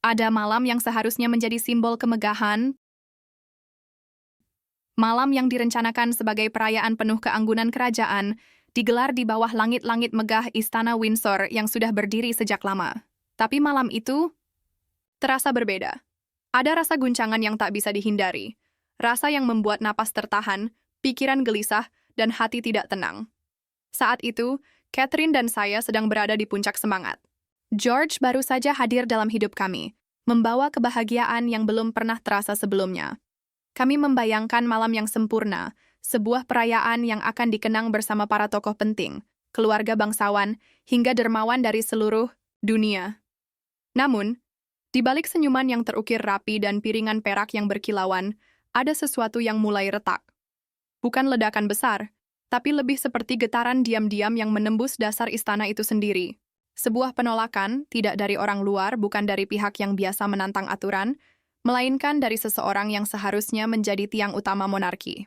Ada malam yang seharusnya menjadi simbol kemegahan, malam yang direncanakan sebagai perayaan penuh keanggunan kerajaan, digelar di bawah langit-langit megah Istana Windsor yang sudah berdiri sejak lama. Tapi malam itu terasa berbeda. Ada rasa guncangan yang tak bisa dihindari, rasa yang membuat napas tertahan, pikiran gelisah, dan hati tidak tenang. Saat itu, Catherine dan saya sedang berada di puncak semangat. George baru saja hadir dalam hidup kami, membawa kebahagiaan yang belum pernah terasa sebelumnya. Kami membayangkan malam yang sempurna, sebuah perayaan yang akan dikenang bersama para tokoh penting, keluarga bangsawan, hingga dermawan dari seluruh dunia. Namun, di balik senyuman yang terukir rapi dan piringan perak yang berkilauan, ada sesuatu yang mulai retak. Bukan ledakan besar, tapi lebih seperti getaran diam-diam yang menembus dasar istana itu sendiri. Sebuah penolakan, tidak dari orang luar, bukan dari pihak yang biasa menantang aturan, melainkan dari seseorang yang seharusnya menjadi tiang utama monarki.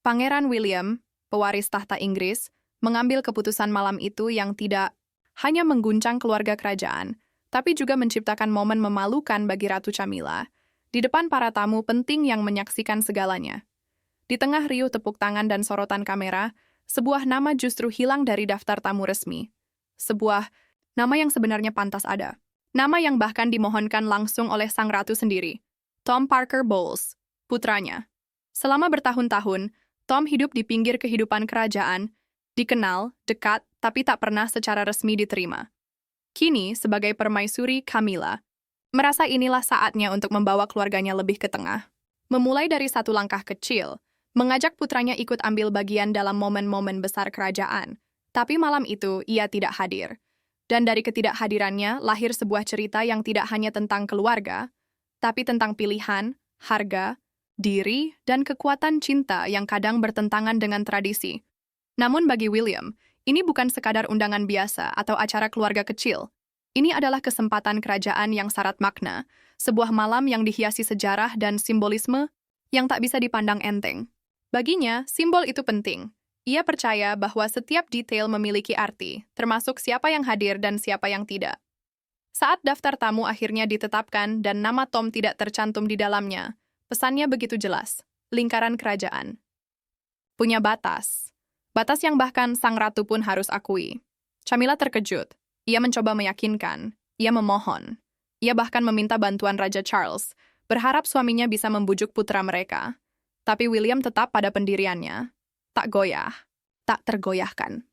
Pangeran William, pewaris tahta Inggris, mengambil keputusan malam itu yang tidak hanya mengguncang keluarga kerajaan, tapi juga menciptakan momen memalukan bagi Ratu Camilla, di depan para tamu penting yang menyaksikan segalanya. Di tengah riuh tepuk tangan dan sorotan kamera, sebuah nama justru hilang dari daftar tamu resmi. Sebuah nama yang sebenarnya pantas ada. Nama yang bahkan dimohonkan langsung oleh sang ratu sendiri. Tom Parker Bowles, putranya. Selama bertahun-tahun, Tom hidup di pinggir kehidupan kerajaan, dikenal, dekat, tapi tak pernah secara resmi diterima. Kini, sebagai permaisuri Camilla, merasa inilah saatnya untuk membawa keluarganya lebih ke tengah. Memulai dari satu langkah kecil, mengajak putranya ikut ambil bagian dalam momen-momen besar kerajaan. Tapi malam itu, ia tidak hadir. Dan dari ketidakhadirannya, lahir sebuah cerita yang tidak hanya tentang keluarga, tapi tentang pilihan, harga, diri, dan kekuatan cinta yang kadang bertentangan dengan tradisi. Namun bagi William, ini bukan sekadar undangan biasa atau acara keluarga kecil. Ini adalah kesempatan kerajaan yang syarat makna, sebuah malam yang dihiasi sejarah dan simbolisme yang tak bisa dipandang enteng. Baginya, simbol itu penting. Ia percaya bahwa setiap detail memiliki arti, termasuk siapa yang hadir dan siapa yang tidak. Saat daftar tamu akhirnya ditetapkan dan nama Tom tidak tercantum di dalamnya, pesannya begitu jelas, lingkaran kerajaan. Punya batas. Batas yang bahkan sang ratu pun harus akui. Camilla terkejut. Ia mencoba meyakinkan. Ia memohon. Ia bahkan meminta bantuan Raja Charles, berharap suaminya bisa membujuk putra mereka. Tapi William tetap pada pendiriannya. Tak goyah, tak tergoyahkan.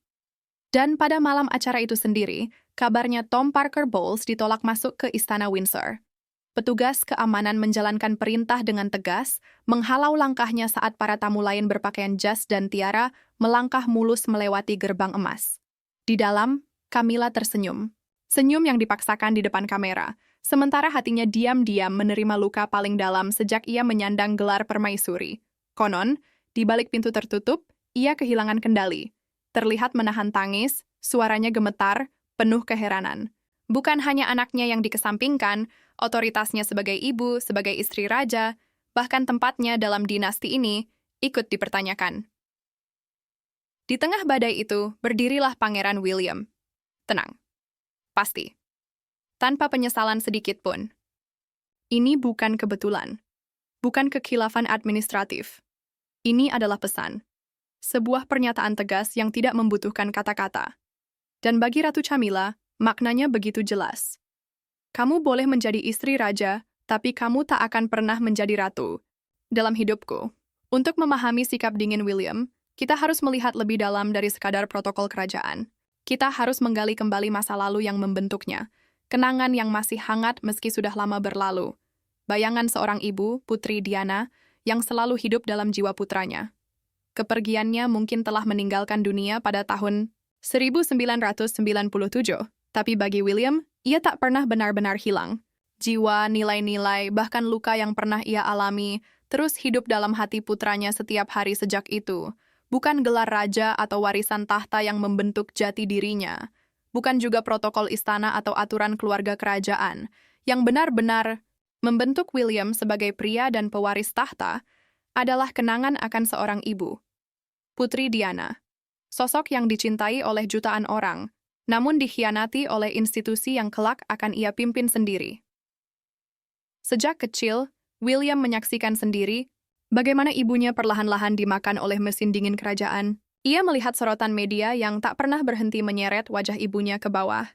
Dan pada malam acara itu sendiri, kabarnya Tom Parker Bowles ditolak masuk ke Istana Windsor. Petugas keamanan menjalankan perintah dengan tegas, menghalau langkahnya saat para tamu lain berpakaian jas dan tiara melangkah mulus melewati gerbang emas. Di dalam, Camilla tersenyum. Senyum yang dipaksakan di depan kamera, sementara hatinya diam-diam menerima luka paling dalam sejak ia menyandang gelar permaisuri. Konon, di balik pintu tertutup, ia kehilangan kendali. Terlihat menahan tangis, suaranya gemetar, penuh keheranan. Bukan hanya anaknya yang dikesampingkan, otoritasnya sebagai ibu, sebagai istri raja, bahkan tempatnya dalam dinasti ini ikut dipertanyakan. Di tengah badai itu, berdirilah Pangeran William. Tenang. Pasti. Tanpa penyesalan sedikit pun. Ini bukan kebetulan. Bukan kekhilafan administratif. Ini adalah pesan. Sebuah pernyataan tegas yang tidak membutuhkan kata-kata. Dan bagi Ratu Camilla, maknanya begitu jelas. Kamu boleh menjadi istri raja, tapi kamu tak akan pernah menjadi ratu. Dalam hidupku, untuk memahami sikap dingin William, kita harus melihat lebih dalam dari sekadar protokol kerajaan. Kita harus menggali kembali masa lalu yang membentuknya, kenangan yang masih hangat meski sudah lama berlalu. Bayangan seorang ibu, Putri Diana, yang selalu hidup dalam jiwa putranya. Kepergiannya mungkin telah meninggalkan dunia pada tahun 1997, tapi bagi William, ia tak pernah benar-benar hilang. Jiwa, nilai-nilai, bahkan luka yang pernah ia alami, terus hidup dalam hati putranya setiap hari sejak itu. Bukan gelar raja atau warisan tahta yang membentuk jati dirinya. Bukan juga protokol istana atau aturan keluarga kerajaan, yang benar-benar membentuk William sebagai pria dan pewaris tahta, adalah kenangan akan seorang ibu. Putri Diana, sosok yang dicintai oleh jutaan orang, namun dikhianati oleh institusi yang kelak akan ia pimpin sendiri. Sejak kecil, William menyaksikan sendiri bagaimana ibunya perlahan-lahan dimakan oleh mesin dingin kerajaan. Ia melihat sorotan media yang tak pernah berhenti menyeret wajah ibunya ke bawah.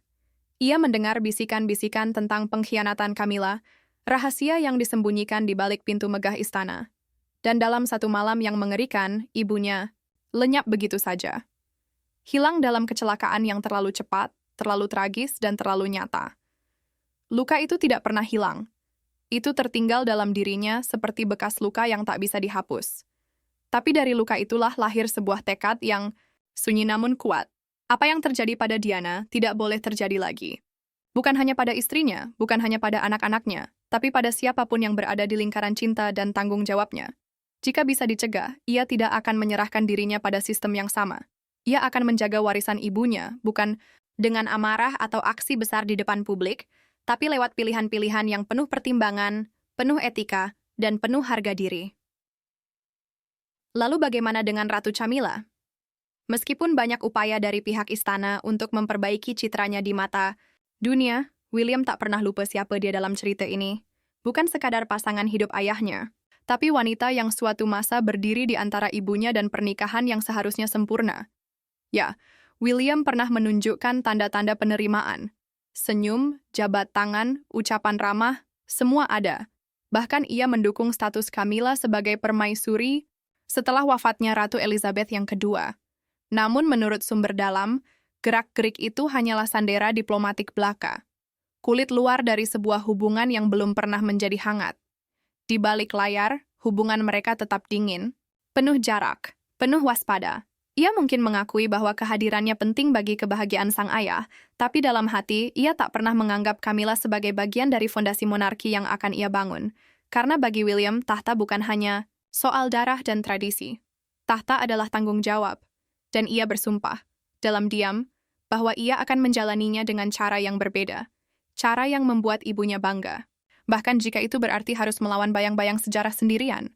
Ia mendengar bisikan-bisikan tentang pengkhianatan Camilla, rahasia yang disembunyikan di balik pintu megah istana. Dan dalam satu malam yang mengerikan, ibunya lenyap begitu saja. Hilang dalam kecelakaan yang terlalu cepat, terlalu tragis, dan terlalu nyata. Luka itu tidak pernah hilang. Itu tertinggal dalam dirinya seperti bekas luka yang tak bisa dihapus. Tapi dari luka itulah lahir sebuah tekad yang sunyi namun kuat. Apa yang terjadi pada Diana tidak boleh terjadi lagi. Bukan hanya pada istrinya, bukan hanya pada anak-anaknya, tapi pada siapapun yang berada di lingkaran cinta dan tanggung jawabnya. Jika bisa dicegah, ia tidak akan menyerahkan dirinya pada sistem yang sama. Ia akan menjaga warisan ibunya, bukan dengan amarah atau aksi besar di depan publik, tapi lewat pilihan-pilihan yang penuh pertimbangan, penuh etika, dan penuh harga diri. Lalu bagaimana dengan Ratu Camilla? Meskipun banyak upaya dari pihak istana untuk memperbaiki citranya di mata dunia, William tak pernah lupa siapa dia dalam cerita ini. Bukan sekadar pasangan hidup ayahnya, tapi wanita yang suatu masa berdiri di antara ibunya dan pernikahan yang seharusnya sempurna. Ya, William pernah menunjukkan tanda-tanda penerimaan. Senyum, jabat tangan, ucapan ramah, semua ada. Bahkan ia mendukung status Camilla sebagai permaisuri setelah wafatnya Ratu Elizabeth yang kedua. Namun menurut sumber dalam, gerak-gerik itu hanyalah sandera diplomatik belaka. Kulit luar dari sebuah hubungan yang belum pernah menjadi hangat. Di balik layar, hubungan mereka tetap dingin, penuh jarak, penuh waspada. Ia mungkin mengakui bahwa kehadirannya penting bagi kebahagiaan sang ayah, tapi dalam hati ia tak pernah menganggap Camilla sebagai bagian dari fondasi monarki yang akan ia bangun. Karena bagi William, tahta bukan hanya soal darah dan tradisi. Tahta adalah tanggung jawab. Dan ia bersumpah, dalam diam, bahwa ia akan menjalaninya dengan cara yang berbeda. Cara yang membuat ibunya bangga. Bahkan jika itu berarti harus melawan bayang-bayang sejarah sendirian.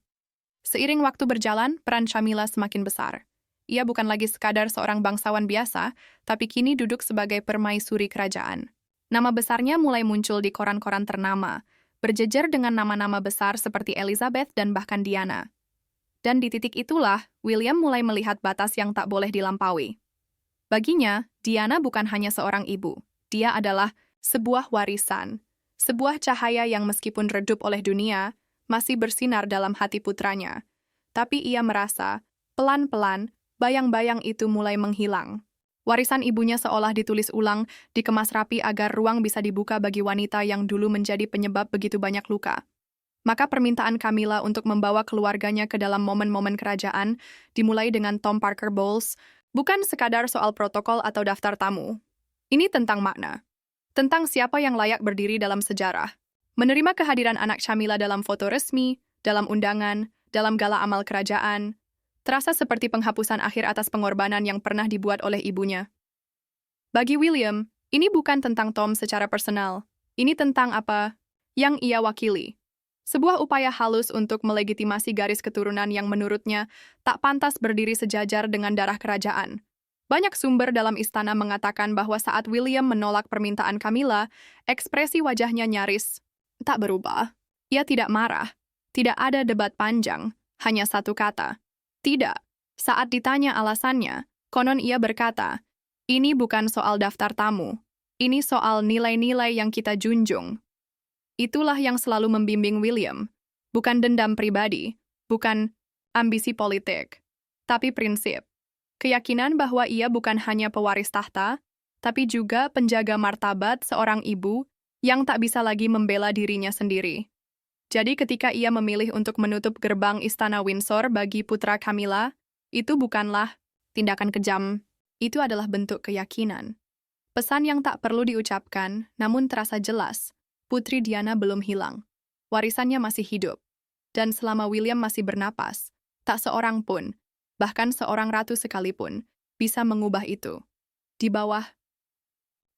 Seiring waktu berjalan, peran Camilla semakin besar. Ia bukan lagi sekadar seorang bangsawan biasa, tapi kini duduk sebagai permaisuri kerajaan. Nama besarnya mulai muncul di koran-koran ternama, berjejer dengan nama-nama besar seperti Elizabeth dan bahkan Diana. Dan di titik itulah, William mulai melihat batas yang tak boleh dilampaui. Baginya, Diana bukan hanya seorang ibu. Dia adalah sebuah warisan, sebuah cahaya yang meskipun redup oleh dunia, masih bersinar dalam hati putranya. Tapi ia merasa, pelan-pelan, bayang-bayang itu mulai menghilang. Warisan ibunya seolah ditulis ulang, dikemas rapi agar ruang bisa dibuka bagi wanita yang dulu menjadi penyebab begitu banyak luka. Maka permintaan Camilla untuk membawa keluarganya ke dalam momen-momen kerajaan dimulai dengan Tom Parker Bowles, bukan sekadar soal protokol atau daftar tamu. Ini tentang makna. Tentang siapa yang layak berdiri dalam sejarah. Menerima kehadiran anak Camilla dalam foto resmi, dalam undangan, dalam gala amal kerajaan, terasa seperti penghapusan akhir atas pengorbanan yang pernah dibuat oleh ibunya. Bagi William, ini bukan tentang Tom secara personal. Ini tentang apa yang ia wakili. Sebuah upaya halus untuk melegitimasi garis keturunan yang menurutnya tak pantas berdiri sejajar dengan darah kerajaan. Banyak sumber dalam istana mengatakan bahwa saat William menolak permintaan Camilla, ekspresi wajahnya nyaris tak berubah. Ia tidak marah. Tidak ada debat panjang. Hanya satu kata. Tidak. Saat ditanya alasannya, konon ia berkata, ini bukan soal daftar tamu. Ini soal nilai-nilai yang kita junjung. Itulah yang selalu membimbing William. Bukan dendam pribadi, bukan ambisi politik, tapi prinsip. Keyakinan bahwa ia bukan hanya pewaris tahta, tapi juga penjaga martabat seorang ibu yang tak bisa lagi membela dirinya sendiri. Jadi ketika ia memilih untuk menutup gerbang Istana Windsor bagi putra Camilla, itu bukanlah tindakan kejam, itu adalah bentuk keyakinan. Pesan yang tak perlu diucapkan, namun terasa jelas, Putri Diana belum hilang. Warisannya masih hidup. Dan selama William masih bernapas, tak seorang pun, bahkan seorang ratu sekalipun, bisa mengubah itu. Di bawah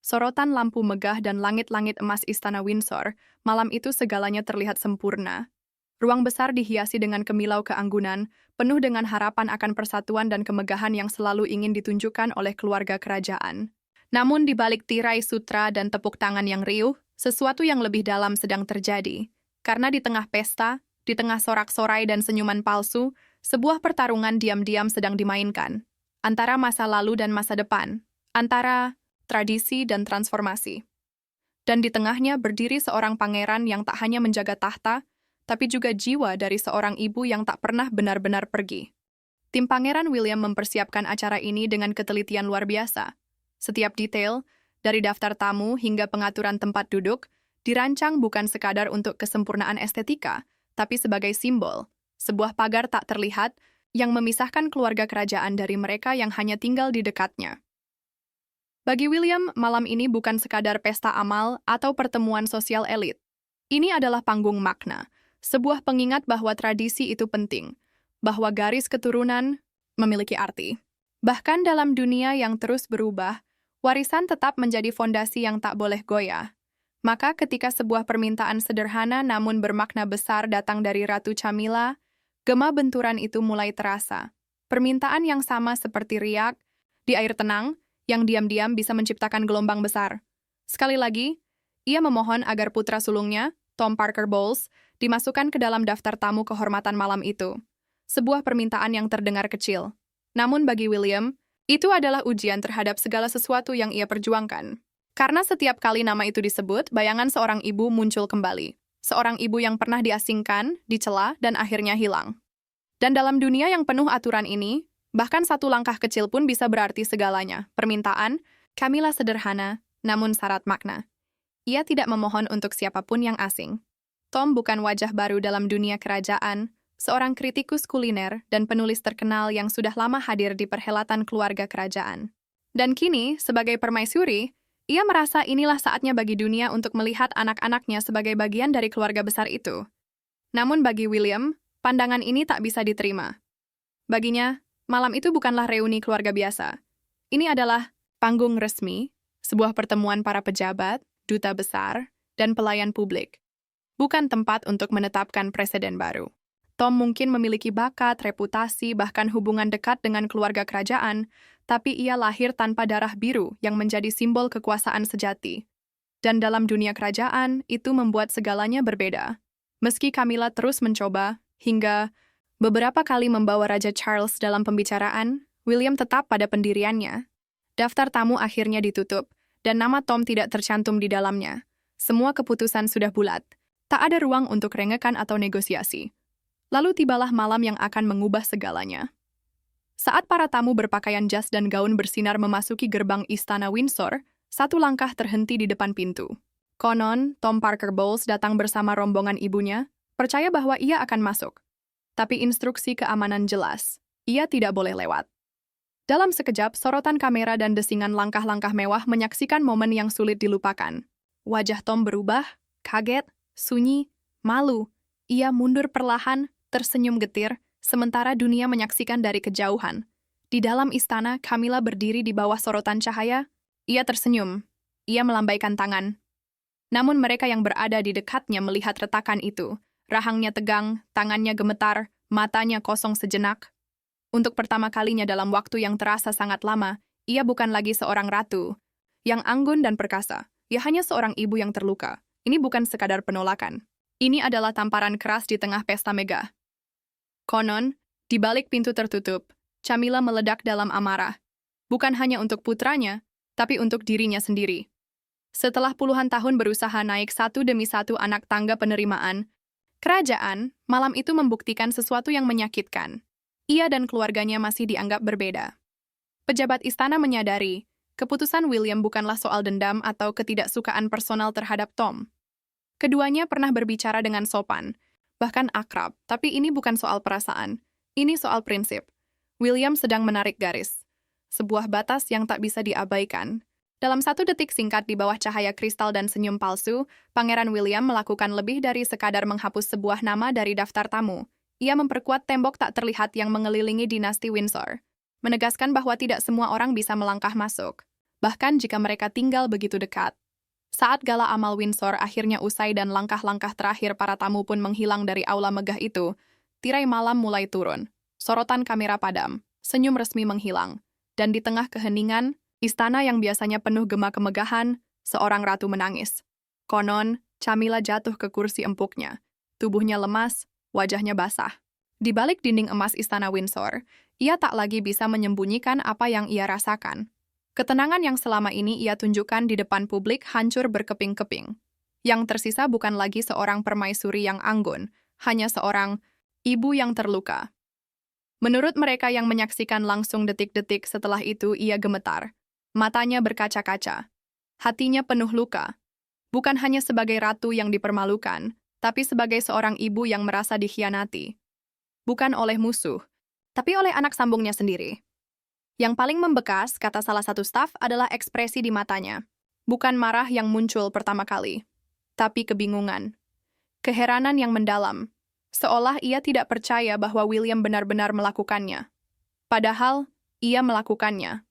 sorotan lampu megah dan langit-langit emas Istana Windsor, malam itu segalanya terlihat sempurna. Ruang besar dihiasi dengan kemilau keanggunan, penuh dengan harapan akan persatuan dan kemegahan yang selalu ingin ditunjukkan oleh keluarga kerajaan. Namun di balik tirai sutra dan tepuk tangan yang riuh, sesuatu yang lebih dalam sedang terjadi. Karena di tengah pesta, di tengah sorak-sorai dan senyuman palsu, sebuah pertarungan diam-diam sedang dimainkan. Antara masa lalu dan masa depan. Antara tradisi dan transformasi. Dan di tengahnya berdiri seorang pangeran yang tak hanya menjaga tahta, tapi juga jiwa dari seorang ibu yang tak pernah benar-benar pergi. Tim Pangeran William mempersiapkan acara ini dengan ketelitian luar biasa. Setiap detail, dari daftar tamu hingga pengaturan tempat duduk, dirancang bukan sekadar untuk kesempurnaan estetika, tapi sebagai simbol, sebuah pagar tak terlihat yang memisahkan keluarga kerajaan dari mereka yang hanya tinggal di dekatnya. Bagi William, malam ini bukan sekadar pesta amal atau pertemuan sosial elit. Ini adalah panggung makna, sebuah pengingat bahwa tradisi itu penting, bahwa garis keturunan memiliki arti. Bahkan dalam dunia yang terus berubah, warisan tetap menjadi fondasi yang tak boleh goyah. Maka ketika sebuah permintaan sederhana namun bermakna besar datang dari Ratu Camilla, gema benturan itu mulai terasa. Permintaan yang sama seperti riak di air tenang, yang diam-diam bisa menciptakan gelombang besar. Sekali lagi, ia memohon agar putra sulungnya, Tom Parker Bowles, dimasukkan ke dalam daftar tamu kehormatan malam itu. Sebuah permintaan yang terdengar kecil. Namun bagi William, itu adalah ujian terhadap segala sesuatu yang ia perjuangkan. Karena setiap kali nama itu disebut, bayangan seorang ibu muncul kembali. Seorang ibu yang pernah diasingkan, dicela, dan akhirnya hilang. Dan dalam dunia yang penuh aturan ini, bahkan satu langkah kecil pun bisa berarti segalanya. Permintaan, Camilla sederhana, namun syarat makna. Ia tidak memohon untuk siapapun yang asing. Tom bukan wajah baru dalam dunia kerajaan, seorang kritikus kuliner dan penulis terkenal yang sudah lama hadir di perhelatan keluarga kerajaan. Dan kini, sebagai permaisuri, ia merasa inilah saatnya bagi dunia untuk melihat anak-anaknya sebagai bagian dari keluarga besar itu. Namun bagi William, pandangan ini tak bisa diterima. Baginya, malam itu bukanlah reuni keluarga biasa. Ini adalah panggung resmi, sebuah pertemuan para pejabat, duta besar, dan pelayan publik. Bukan tempat untuk menetapkan presiden baru. Tom mungkin memiliki bakat, reputasi, bahkan hubungan dekat dengan keluarga kerajaan, tapi ia lahir tanpa darah biru yang menjadi simbol kekuasaan sejati. Dan dalam dunia kerajaan, itu membuat segalanya berbeda. Meski Camilla terus mencoba, hingga beberapa kali membawa Raja Charles dalam pembicaraan, William tetap pada pendiriannya. Daftar tamu akhirnya ditutup, dan nama Tom tidak tercantum di dalamnya. Semua keputusan sudah bulat. Tak ada ruang untuk rengekan atau negosiasi. Lalu tibalah malam yang akan mengubah segalanya. Saat para tamu berpakaian jas dan gaun bersinar memasuki gerbang Istana Windsor, satu langkah terhenti di depan pintu. Konon, Tom Parker Bowles datang bersama rombongan ibunya, percaya bahwa ia akan masuk. Tapi instruksi keamanan jelas, ia tidak boleh lewat. Dalam sekejap, sorotan kamera dan desingan langkah-langkah mewah menyaksikan momen yang sulit dilupakan. Wajah Tom berubah, kaget, sunyi, malu. Ia mundur perlahan, tersenyum getir, sementara dunia menyaksikan dari kejauhan. Di dalam istana, Camilla berdiri di bawah sorotan cahaya. Ia tersenyum. Ia melambaikan tangan. Namun mereka yang berada di dekatnya melihat retakan itu. Rahangnya tegang, tangannya gemetar, matanya kosong sejenak. Untuk pertama kalinya dalam waktu yang terasa sangat lama, ia bukan lagi seorang ratu yang anggun dan perkasa. Ia hanya seorang ibu yang terluka. Ini bukan sekadar penolakan. Ini adalah tamparan keras di tengah pesta megah. Konon, di balik pintu tertutup, Camilla meledak dalam amarah. Bukan hanya untuk putranya, tapi untuk dirinya sendiri. Setelah puluhan tahun berusaha naik satu demi satu anak tangga penerimaan, kerajaan malam itu membuktikan sesuatu yang menyakitkan. Ia dan keluarganya masih dianggap berbeda. Pejabat istana menyadari, keputusan William bukanlah soal dendam atau ketidaksukaan personal terhadap Tom. Keduanya pernah berbicara dengan sopan, bahkan akrab, tapi ini bukan soal perasaan. Ini soal prinsip. William sedang menarik garis. Sebuah batas yang tak bisa diabaikan. Dalam 1 detik singkat di bawah cahaya kristal dan senyum palsu, Pangeran William melakukan lebih dari sekadar menghapus sebuah nama dari daftar tamu. Ia memperkuat tembok tak terlihat yang mengelilingi dinasti Windsor, menegaskan bahwa tidak semua orang bisa melangkah masuk, bahkan jika mereka tinggal begitu dekat. Saat gala amal Windsor akhirnya usai dan langkah-langkah terakhir para tamu pun menghilang dari aula megah itu, tirai malam mulai turun. Sorotan kamera padam, senyum resmi menghilang, dan di tengah keheningan, istana yang biasanya penuh gema kemegahan, seorang ratu menangis. Konon, Camilla jatuh ke kursi empuknya, Tubuhnya lemas, wajahnya basah. Di balik dinding emas Istana Windsor, ia tak lagi bisa menyembunyikan apa yang ia rasakan. Ketenangan yang selama ini ia tunjukkan di depan publik hancur berkeping-keping. Yang tersisa bukan lagi seorang permaisuri yang anggun, hanya seorang ibu yang terluka. Menurut mereka yang menyaksikan langsung detik-detik setelah itu, ia gemetar. Matanya berkaca-kaca. Hatinya penuh luka. Bukan hanya sebagai ratu yang dipermalukan, tapi sebagai seorang ibu yang merasa dikhianati. Bukan oleh musuh, tapi oleh anak sambungnya sendiri. Yang paling membekas, kata salah satu staf, adalah ekspresi di matanya. Bukan marah yang muncul pertama kali, tapi kebingungan. Keheranan yang mendalam, seolah ia tidak percaya bahwa William benar-benar melakukannya. Padahal, ia melakukannya.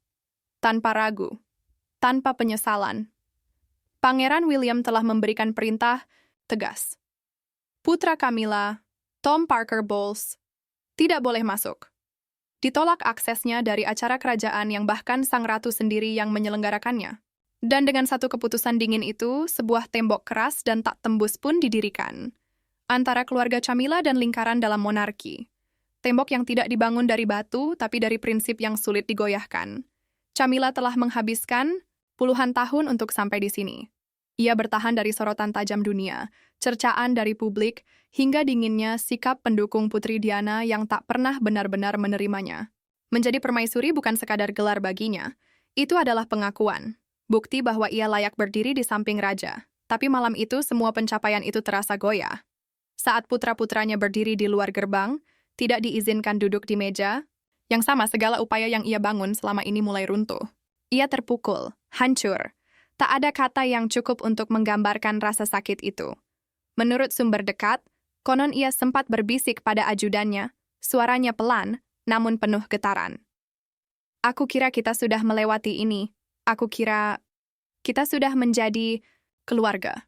Tanpa ragu, tanpa penyesalan. Pangeran William telah memberikan perintah tegas. Putra Camilla, Tom Parker Bowles, tidak boleh masuk. Ditolak aksesnya dari acara kerajaan yang bahkan sang ratu sendiri yang menyelenggarakannya. Dan dengan satu keputusan dingin itu, sebuah tembok keras dan tak tembus pun didirikan antara keluarga Camilla dan lingkaran dalam monarki. Tembok yang tidak dibangun dari batu, tapi dari prinsip yang sulit digoyahkan. Camilla telah menghabiskan puluhan tahun untuk sampai di sini. Ia bertahan dari sorotan tajam dunia, cercaan dari publik, hingga dinginnya sikap pendukung Putri Diana yang tak pernah benar-benar menerimanya. Menjadi permaisuri bukan sekadar gelar baginya. Itu adalah pengakuan, bukti bahwa ia layak berdiri di samping raja. Tapi malam itu semua pencapaian itu terasa goyah. Saat putra-putranya berdiri di luar gerbang, tidak diizinkan duduk di meja, yang sama segala upaya yang ia bangun selama ini mulai runtuh. Ia terpukul, hancur. Tak ada kata yang cukup untuk menggambarkan rasa sakit itu. Menurut sumber dekat, konon ia sempat berbisik pada ajudannya, suaranya pelan, namun penuh getaran. Aku kira kita sudah melewati ini. Aku kira kita sudah menjadi keluarga.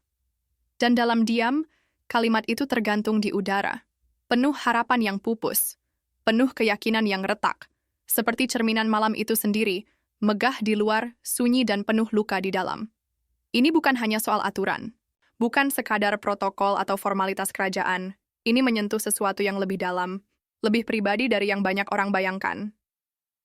Dan dalam diam, kalimat itu tergantung di udara. Penuh harapan yang pupus, penuh keyakinan yang retak. Seperti cerminan malam itu sendiri, megah di luar, sunyi dan penuh luka di dalam. Ini bukan hanya soal aturan. Bukan sekadar protokol atau formalitas kerajaan. Ini menyentuh sesuatu yang lebih dalam, lebih pribadi dari yang banyak orang bayangkan.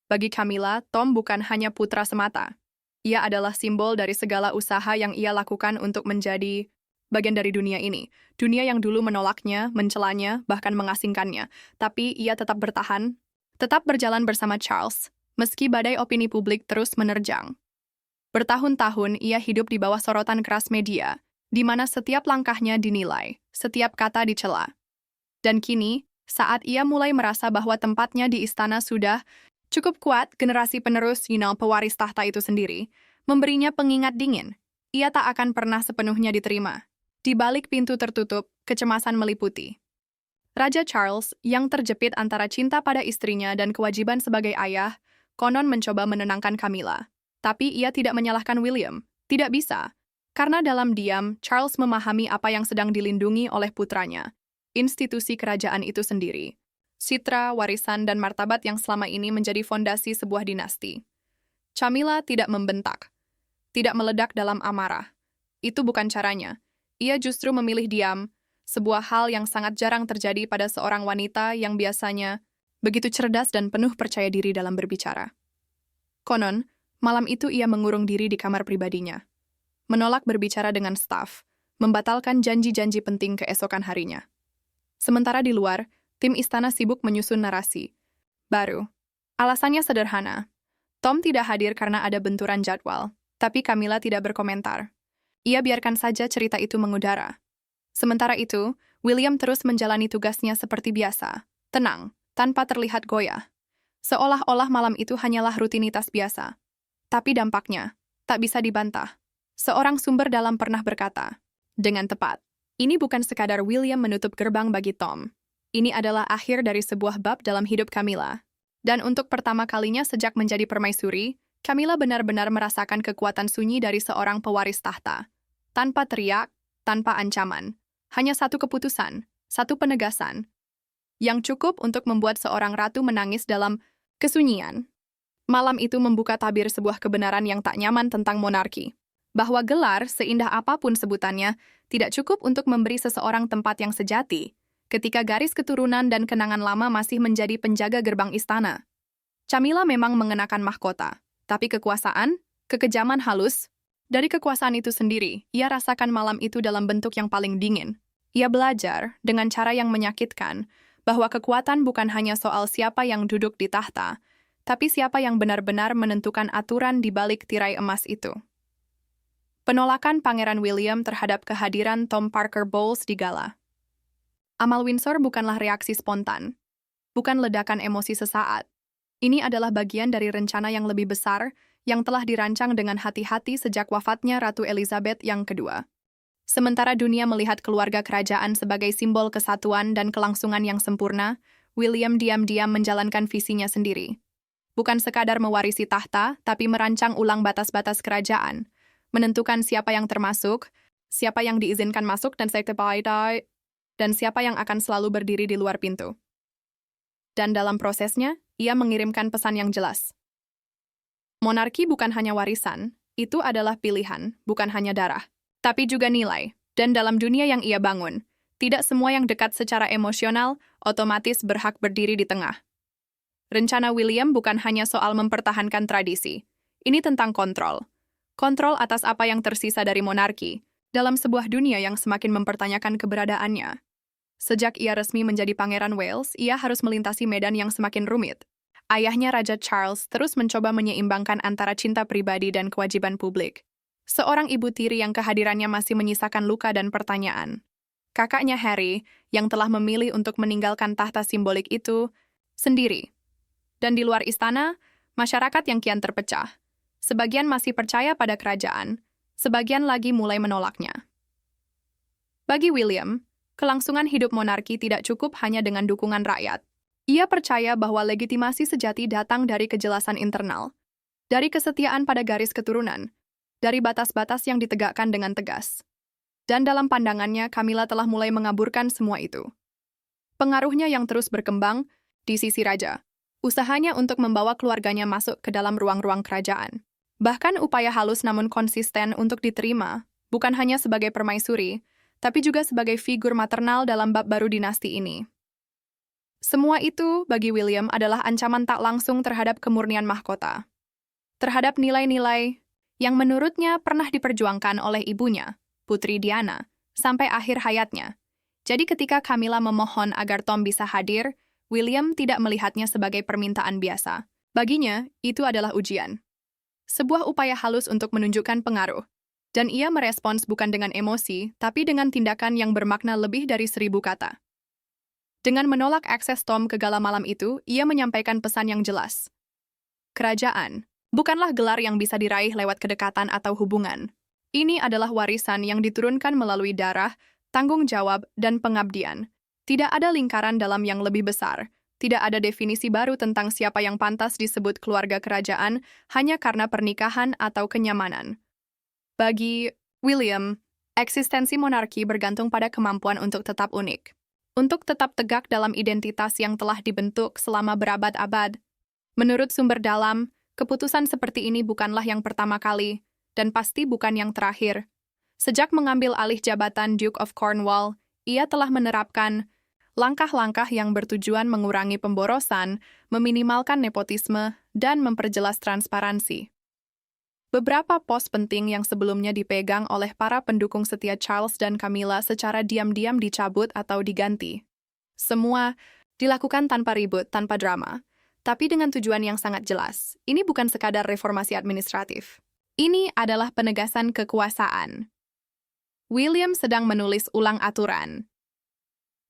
Bagi Camilla, Tom bukan hanya putra semata. Ia adalah simbol dari segala usaha yang ia lakukan untuk menjadi bagian dari dunia ini. Dunia yang dulu menolaknya, mencelanya, bahkan mengasingkannya. Tapi ia tetap bertahan, tetap berjalan bersama Charles, meski badai opini publik terus menerjang. Bertahun-tahun ia hidup di bawah sorotan keras media, di mana setiap langkahnya dinilai, setiap kata dicela. Dan kini, saat ia mulai merasa bahwa tempatnya di istana sudah cukup kuat, generasi penerus pewaris tahta itu sendiri, memberinya pengingat dingin. Ia tak akan pernah sepenuhnya diterima. Di balik pintu tertutup, kecemasan meliputi. Raja Charles, yang terjepit antara cinta pada istrinya dan kewajiban sebagai ayah, konon mencoba menenangkan Camilla. Tapi ia tidak menyalahkan William. Tidak bisa. Karena dalam diam, Charles memahami apa yang sedang dilindungi oleh putranya. Institusi kerajaan itu sendiri. Citra, warisan, dan martabat yang selama ini menjadi fondasi sebuah dinasti. Camilla tidak membentak. Tidak meledak dalam amarah. Itu bukan caranya. Ia justru memilih diam, sebuah hal yang sangat jarang terjadi pada seorang wanita yang biasanya begitu cerdas dan penuh percaya diri dalam berbicara. Konon, malam itu ia mengurung diri di kamar pribadinya. Menolak berbicara dengan staf, membatalkan janji-janji penting keesokan harinya. Sementara di luar, tim istana sibuk menyusun narasi baru. Alasannya sederhana. Tom tidak hadir karena ada benturan jadwal, tapi Camilla tidak berkomentar. Ia biarkan saja cerita itu mengudara. Sementara itu, William terus menjalani tugasnya seperti biasa, tenang, tanpa terlihat goyah. Seolah-olah malam itu hanyalah rutinitas biasa. Tapi dampaknya tak bisa dibantah. Seorang sumber dalam pernah berkata, dengan tepat, ini bukan sekadar William menutup gerbang bagi Tom. Ini adalah akhir dari sebuah bab dalam hidup Camilla. Dan untuk pertama kalinya sejak menjadi permaisuri, Camilla benar-benar merasakan kekuatan sunyi dari seorang pewaris tahta. Tanpa teriak, tanpa ancaman. Hanya satu keputusan, satu penegasan. Yang cukup untuk membuat seorang ratu menangis dalam kesunyian. Malam itu membuka tabir sebuah kebenaran yang tak nyaman tentang monarki. Bahwa gelar, seindah apapun sebutannya, tidak cukup untuk memberi seseorang tempat yang sejati, ketika garis keturunan dan kenangan lama masih menjadi penjaga gerbang istana. Camilla memang mengenakan mahkota, tapi kekuasaan, kekejaman halus, dari kekuasaan itu sendiri, ia rasakan malam itu dalam bentuk yang paling dingin. Ia belajar, dengan cara yang menyakitkan, bahwa kekuatan bukan hanya soal siapa yang duduk di tahta, tapi siapa yang benar-benar menentukan aturan di balik tirai emas itu. Penolakan Pangeran William terhadap kehadiran Tom Parker Bowles di gala. Amal Windsor bukanlah reaksi spontan, bukan ledakan emosi sesaat. Ini adalah bagian dari rencana yang lebih besar yang telah dirancang dengan hati-hati sejak wafatnya Ratu Elizabeth yang kedua. Sementara dunia melihat keluarga kerajaan sebagai simbol kesatuan dan kelangsungan yang sempurna, William diam-diam menjalankan visinya sendiri. Bukan sekadar mewarisi tahta, tapi merancang ulang batas-batas kerajaan, menentukan siapa yang termasuk, siapa yang diizinkan masuk dan siapa yang akan selalu berdiri di luar pintu. Dan dalam prosesnya, ia mengirimkan pesan yang jelas. Monarki bukan hanya warisan, itu adalah pilihan, bukan hanya darah, tapi juga nilai. Dan dalam dunia yang ia bangun, tidak semua yang dekat secara emosional otomatis berhak berdiri di tengah. Rencana William bukan hanya soal mempertahankan tradisi. Ini tentang kontrol. Kontrol atas apa yang tersisa dari monarki, dalam sebuah dunia yang semakin mempertanyakan keberadaannya. Sejak ia resmi menjadi Pangeran Wales, ia harus melintasi medan yang semakin rumit. Ayahnya Raja Charles terus mencoba menyeimbangkan antara cinta pribadi dan kewajiban publik. Seorang ibu tiri yang kehadirannya masih menyisakan luka dan pertanyaan. Kakaknya Harry, yang telah memilih untuk meninggalkan tahta simbolik itu, sendiri. Dan di luar istana, masyarakat yang kian terpecah. Sebagian masih percaya pada kerajaan, sebagian lagi mulai menolaknya. Bagi William, kelangsungan hidup monarki tidak cukup hanya dengan dukungan rakyat. Ia percaya bahwa legitimasi sejati datang dari kejelasan internal, dari kesetiaan pada garis keturunan, dari batas-batas yang ditegakkan dengan tegas. Dan dalam pandangannya, Camilla telah mulai mengaburkan semua itu. Pengaruhnya yang terus berkembang di sisi raja, usahanya untuk membawa keluarganya masuk ke dalam ruang-ruang kerajaan. Bahkan upaya halus namun konsisten untuk diterima, bukan hanya sebagai permaisuri, tapi juga sebagai figur maternal dalam bab baru dinasti ini. Semua itu, bagi William, adalah ancaman tak langsung terhadap kemurnian mahkota. Terhadap nilai-nilai yang menurutnya pernah diperjuangkan oleh ibunya, Putri Diana, sampai akhir hayatnya. Jadi ketika Camilla memohon agar Tom bisa hadir, William tidak melihatnya sebagai permintaan biasa. Baginya, itu adalah ujian. Sebuah upaya halus untuk menunjukkan pengaruh. Dan ia merespons bukan dengan emosi, tapi dengan tindakan yang bermakna lebih dari 1000 kata. Dengan menolak akses Tom ke gala malam itu, ia menyampaikan pesan yang jelas. Kerajaan bukanlah gelar yang bisa diraih lewat kedekatan atau hubungan. Ini adalah warisan yang diturunkan melalui darah, tanggung jawab, dan pengabdian. Tidak ada lingkaran dalam yang lebih besar. Tidak ada definisi baru tentang siapa yang pantas disebut keluarga kerajaan hanya karena pernikahan atau kenyamanan. Bagi William, eksistensi monarki bergantung pada kemampuan untuk tetap unik. Untuk tetap tegak dalam identitas yang telah dibentuk selama berabad-abad. Menurut sumber dalam, keputusan seperti ini bukanlah yang pertama kali, dan pasti bukan yang terakhir. Sejak mengambil alih jabatan Duke of Cornwall, ia telah menerapkan langkah-langkah yang bertujuan mengurangi pemborosan, meminimalkan nepotisme, dan memperjelas transparansi. Beberapa pos penting yang sebelumnya dipegang oleh para pendukung setia Charles dan Camilla secara diam-diam dicabut atau diganti. Semua dilakukan tanpa ribut, tanpa drama, tapi dengan tujuan yang sangat jelas. Ini bukan sekadar reformasi administratif. Ini adalah penegasan kekuasaan. William sedang menulis ulang aturan.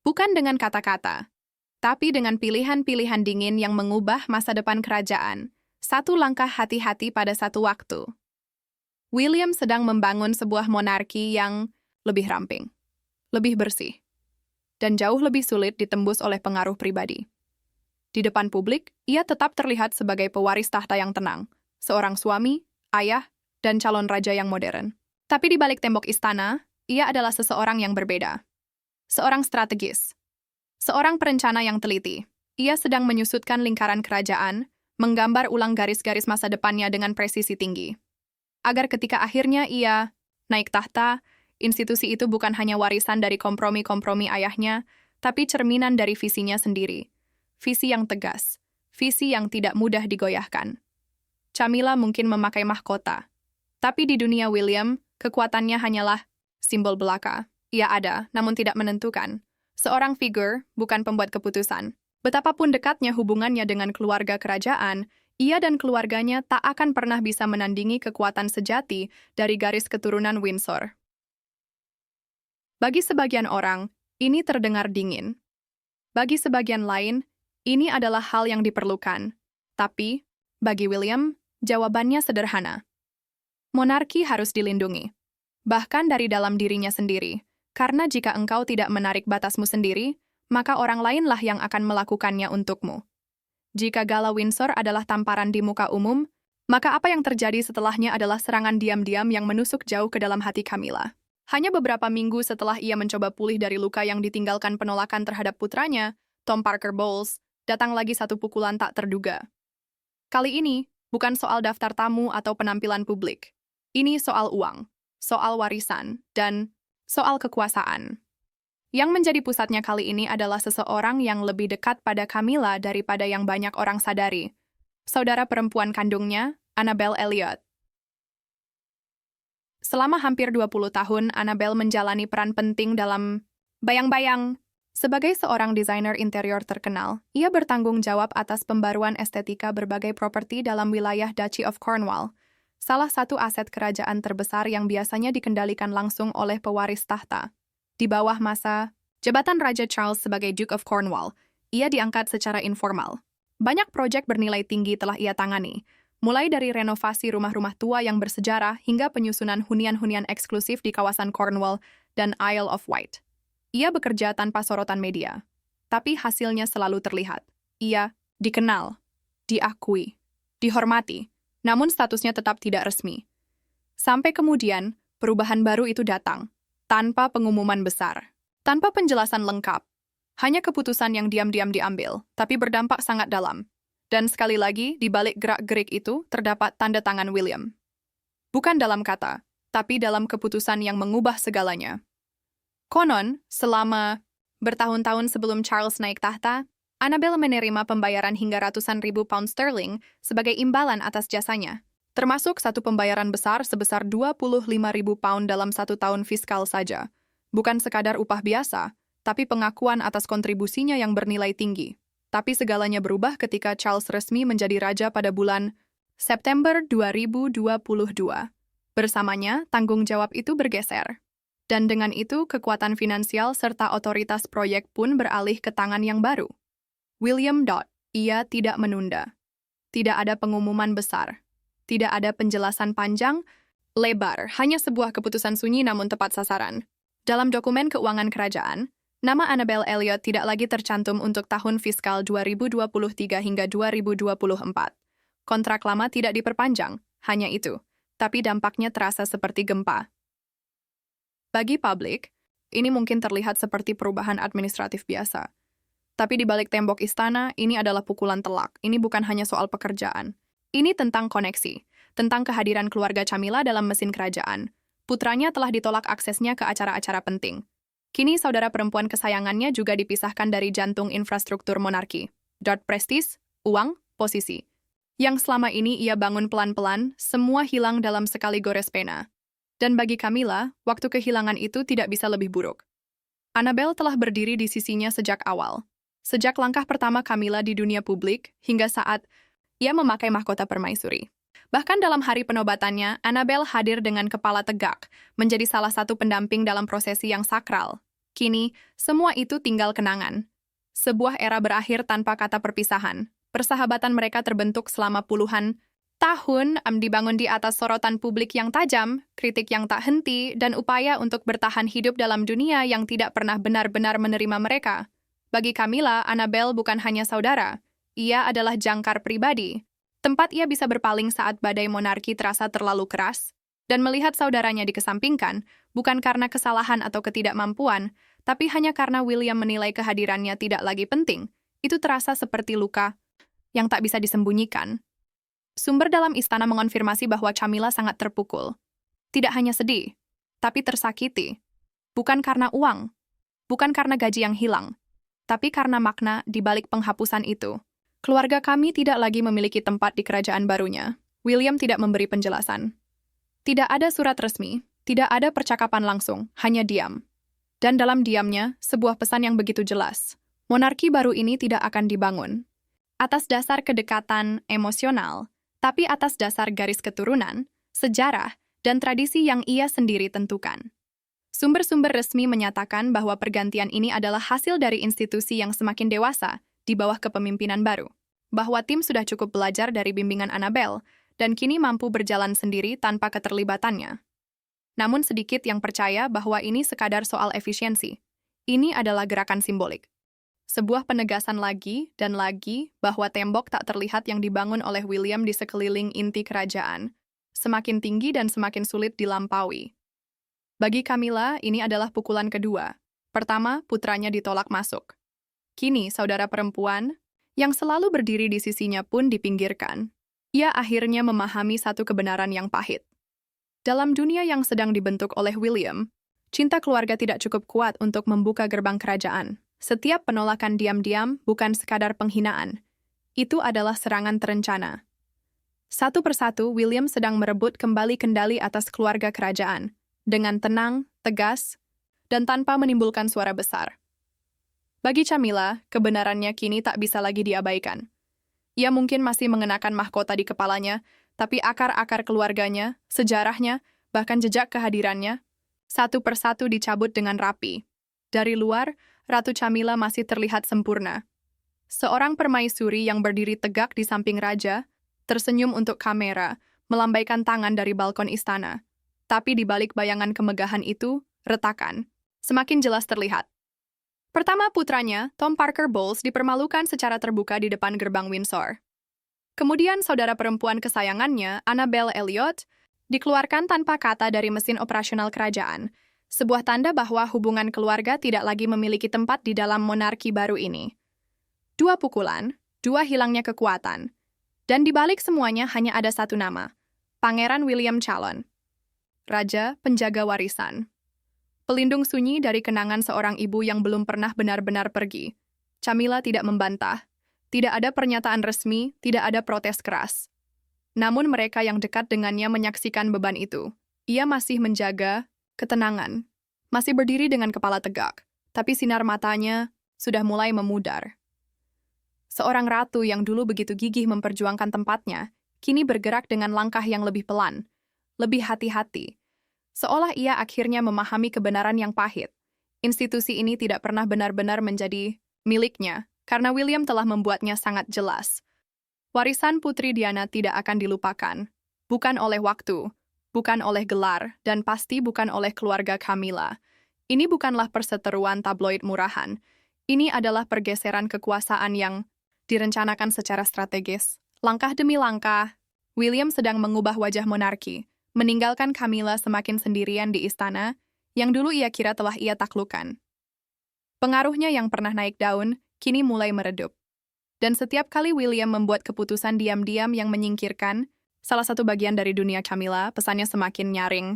Bukan dengan kata-kata, tapi dengan pilihan-pilihan dingin yang mengubah masa depan kerajaan. Satu langkah hati-hati pada satu waktu. William sedang membangun sebuah monarki yang lebih ramping, lebih bersih, dan jauh lebih sulit ditembus oleh pengaruh pribadi. Di depan publik, ia tetap terlihat sebagai pewaris tahta yang tenang, seorang suami, ayah, dan calon raja yang modern. Tapi di balik tembok istana, ia adalah seseorang yang berbeda. Seorang strategis, seorang perencana yang teliti. Ia sedang menyusutkan lingkaran kerajaan, menggambar ulang garis-garis masa depannya dengan presisi tinggi. agar ketika akhirnya ia naik tahta, institusi itu bukan hanya warisan dari kompromi-kompromi ayahnya, tapi cerminan dari visinya sendiri. Visi yang tegas, visi yang tidak mudah digoyahkan. Camilla mungkin memakai mahkota, tapi di dunia William, kekuatannya hanyalah simbol belaka. Ia ada, namun tidak menentukan. Seorang figur, bukan pembuat keputusan. Betapapun dekatnya hubungannya dengan keluarga kerajaan, ia dan keluarganya tak akan pernah bisa menandingi kekuatan sejati dari garis keturunan Windsor. Bagi sebagian orang, ini terdengar dingin. Bagi sebagian lain, ini adalah hal yang diperlukan. Tapi, bagi William, jawabannya sederhana. Monarki harus dilindungi. Bahkan dari dalam dirinya sendiri. Karena jika engkau tidak menarik batasmu sendiri, maka orang lainlah yang akan melakukannya untukmu. Jika Gala Windsor adalah tamparan di muka umum, maka apa yang terjadi setelahnya adalah serangan diam-diam yang menusuk jauh ke dalam hati Camilla. Hanya beberapa minggu setelah ia mencoba pulih dari luka yang ditinggalkan penolakan terhadap putranya, Tom Parker Bowles, datang lagi satu pukulan tak terduga. Kali ini, bukan soal daftar tamu atau penampilan publik. Ini soal uang, soal warisan, dan soal kekuasaan. Yang menjadi pusatnya kali ini adalah seseorang yang lebih dekat pada Camilla daripada yang banyak orang sadari. Saudara perempuan kandungnya, Annabelle Elliot. Selama hampir 20 tahun, Annabelle menjalani peran penting dalam bayang-bayang. Sebagai seorang desainer interior terkenal, ia bertanggung jawab atas pembaruan estetika berbagai properti dalam wilayah Duchy of Cornwall, salah satu aset kerajaan terbesar yang biasanya dikendalikan langsung oleh pewaris tahta. Di bawah masa jabatan Raja Charles sebagai Duke of Cornwall, ia diangkat secara informal. Banyak proyek bernilai tinggi telah ia tangani, mulai dari renovasi rumah-rumah tua yang bersejarah hingga penyusunan hunian-hunian eksklusif di kawasan Cornwall dan Isle of Wight. Ia bekerja tanpa sorotan media, tapi hasilnya selalu terlihat. Ia dikenal, diakui, dihormati, namun statusnya tetap tidak resmi. Sampai kemudian, perubahan baru itu datang, tanpa pengumuman besar, tanpa penjelasan lengkap. Hanya keputusan yang diam-diam diambil, tapi berdampak sangat dalam. Dan sekali lagi, di balik gerak-gerik itu terdapat tanda tangan William. Bukan dalam kata, tapi dalam keputusan yang mengubah segalanya. Konon, selama bertahun-tahun sebelum Charles naik tahta, Annabelle menerima pembayaran hingga ratusan ribu pound sterling sebagai imbalan atas jasanya, termasuk satu pembayaran besar sebesar 25.000 pound dalam 1 tahun fiskal saja. Bukan sekadar upah biasa, tapi pengakuan atas kontribusinya yang bernilai tinggi. Tapi segalanya berubah ketika Charles resmi menjadi raja pada bulan September 2022. Bersamanya, tanggung jawab itu bergeser. Dan dengan itu, kekuatan finansial serta otoritas proyek pun beralih ke tangan yang baru. William. Ia tidak menunda. Tidak ada pengumuman besar. Tidak ada penjelasan panjang, lebar, hanya sebuah keputusan sunyi namun tepat sasaran. Dalam dokumen keuangan kerajaan, nama Annabelle Elliot tidak lagi tercantum untuk tahun fiskal 2023 hingga 2024. Kontrak lama tidak diperpanjang, hanya itu. Tapi dampaknya terasa seperti gempa. Bagi publik, ini mungkin terlihat seperti perubahan administratif biasa. Tapi di balik tembok istana, ini adalah pukulan telak. Ini bukan hanya soal pekerjaan. Ini tentang koneksi, tentang kehadiran keluarga Camilla dalam mesin kerajaan. Putranya telah ditolak aksesnya ke acara-acara penting. Kini saudara perempuan kesayangannya juga dipisahkan dari jantung infrastruktur monarki. Prestis, uang, posisi. Yang selama ini ia bangun pelan-pelan, semua hilang dalam sekali gores pena. Dan bagi Camilla, waktu kehilangan itu tidak bisa lebih buruk. Annabelle telah berdiri di sisinya sejak awal. Sejak langkah pertama Camilla di dunia publik, hingga saat ia memakai mahkota permaisuri. Bahkan dalam hari penobatannya, Annabelle hadir dengan kepala tegak, menjadi salah satu pendamping dalam prosesi yang sakral. Kini, semua itu tinggal kenangan. Sebuah era berakhir tanpa kata perpisahan. Persahabatan mereka terbentuk selama puluhan tahun, dibangun di atas sorotan publik yang tajam, kritik yang tak henti, dan upaya untuk bertahan hidup dalam dunia yang tidak pernah benar-benar menerima mereka. Bagi Camilla, Annabelle bukan hanya saudara. Ia adalah jangkar pribadi. Tempat ia bisa berpaling saat badai monarki terasa terlalu keras, dan melihat saudaranya dikesampingkan, bukan karena kesalahan atau ketidakmampuan, tapi hanya karena William menilai kehadirannya tidak lagi penting. Itu terasa seperti luka yang tak bisa disembunyikan. Sumber dalam istana mengonfirmasi bahwa Camilla sangat terpukul. Tidak hanya sedih, tapi tersakiti. Bukan karena uang, bukan karena gaji yang hilang, tapi karena makna di balik penghapusan itu. Keluarga kami tidak lagi memiliki tempat di kerajaan barunya. William tidak memberi penjelasan. Tidak ada surat resmi, tidak ada percakapan langsung, hanya diam. Dan dalam diamnya, sebuah pesan yang begitu jelas. Monarki baru ini tidak akan dibangun atas dasar kedekatan emosional, tapi atas dasar garis keturunan, sejarah, dan tradisi yang ia sendiri tentukan. Sumber-sumber resmi menyatakan bahwa pergantian ini adalah hasil dari institusi yang semakin dewasa di bawah kepemimpinan baru, bahwa tim sudah cukup belajar dari bimbingan Annabelle dan kini mampu berjalan sendiri tanpa keterlibatannya. Namun sedikit yang percaya bahwa ini sekadar soal efisiensi. Ini adalah gerakan simbolik. Sebuah penegasan lagi dan lagi bahwa tembok tak terlihat yang dibangun oleh William di sekeliling inti kerajaan semakin tinggi dan semakin sulit dilampaui. Bagi Camilla, ini adalah pukulan kedua. Pertama, putranya ditolak masuk. Kini, saudara perempuan yang selalu berdiri di sisinya pun dipinggirkan. Ia akhirnya memahami satu kebenaran yang pahit. Dalam dunia yang sedang dibentuk oleh William, cinta keluarga tidak cukup kuat untuk membuka gerbang kerajaan. Setiap penolakan diam-diam bukan sekadar penghinaan. Itu adalah serangan terencana. Satu persatu, William sedang merebut kembali kendali atas keluarga kerajaan, dengan tenang, tegas, dan tanpa menimbulkan suara besar. Bagi Camilla, kebenarannya kini tak bisa lagi diabaikan. Ia mungkin masih mengenakan mahkota di kepalanya, tapi akar-akar keluarganya, sejarahnya, bahkan jejak kehadirannya, satu persatu dicabut dengan rapi. Dari luar, Ratu Camilla masih terlihat sempurna. Seorang permaisuri yang berdiri tegak di samping raja, tersenyum untuk kamera, melambaikan tangan dari balkon istana. Tapi di balik bayangan kemegahan itu, retakan semakin jelas terlihat. Pertama putranya, Tom Parker Bowles, dipermalukan secara terbuka di depan gerbang Windsor. Kemudian saudara perempuan kesayangannya, Annabelle Elliot, dikeluarkan tanpa kata dari mesin operasional kerajaan, sebuah tanda bahwa hubungan keluarga tidak lagi memiliki tempat di dalam monarki baru ini. Dua pukulan, dua hilangnya kekuatan. Dan di balik semuanya hanya ada satu nama, Pangeran William Calon. Raja penjaga warisan. Pelindung sunyi dari kenangan seorang ibu yang belum pernah benar-benar pergi. Camilla tidak membantah. Tidak ada pernyataan resmi, tidak ada protes keras. Namun mereka yang dekat dengannya menyaksikan beban itu. Ia masih menjaga ketenangan. Masih berdiri dengan kepala tegak, tapi sinar matanya sudah mulai memudar. Seorang ratu yang dulu begitu gigih memperjuangkan tempatnya, kini bergerak dengan langkah yang lebih pelan, lebih hati-hati. Seolah ia akhirnya memahami kebenaran yang pahit. Institusi ini tidak pernah benar-benar menjadi miliknya, karena William telah membuatnya sangat jelas. Warisan Putri Diana tidak akan dilupakan, bukan oleh waktu, bukan oleh gelar, dan pasti bukan oleh keluarga Camilla. Ini bukanlah perseteruan tabloid murahan. Ini adalah pergeseran kekuasaan yang direncanakan secara strategis. Langkah demi langkah, William sedang mengubah wajah monarki, meninggalkan Camilla semakin sendirian di istana, yang dulu ia kira telah ia taklukkan. Pengaruhnya yang pernah naik daun, kini mulai meredup. Dan setiap kali William membuat keputusan diam-diam yang menyingkirkan salah satu bagian dari dunia Camilla, pesannya semakin nyaring.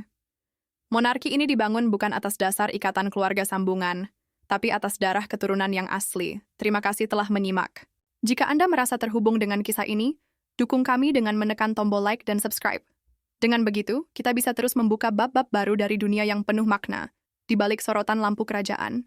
Monarki ini dibangun bukan atas dasar ikatan keluarga sambungan, tapi atas darah keturunan yang asli. Terima kasih telah menyimak. Jika Anda merasa terhubung dengan kisah ini, dukung kami dengan menekan tombol like dan subscribe. Dengan begitu, kita bisa terus membuka bab-bab baru dari dunia yang penuh makna, di balik sorotan lampu kerajaan.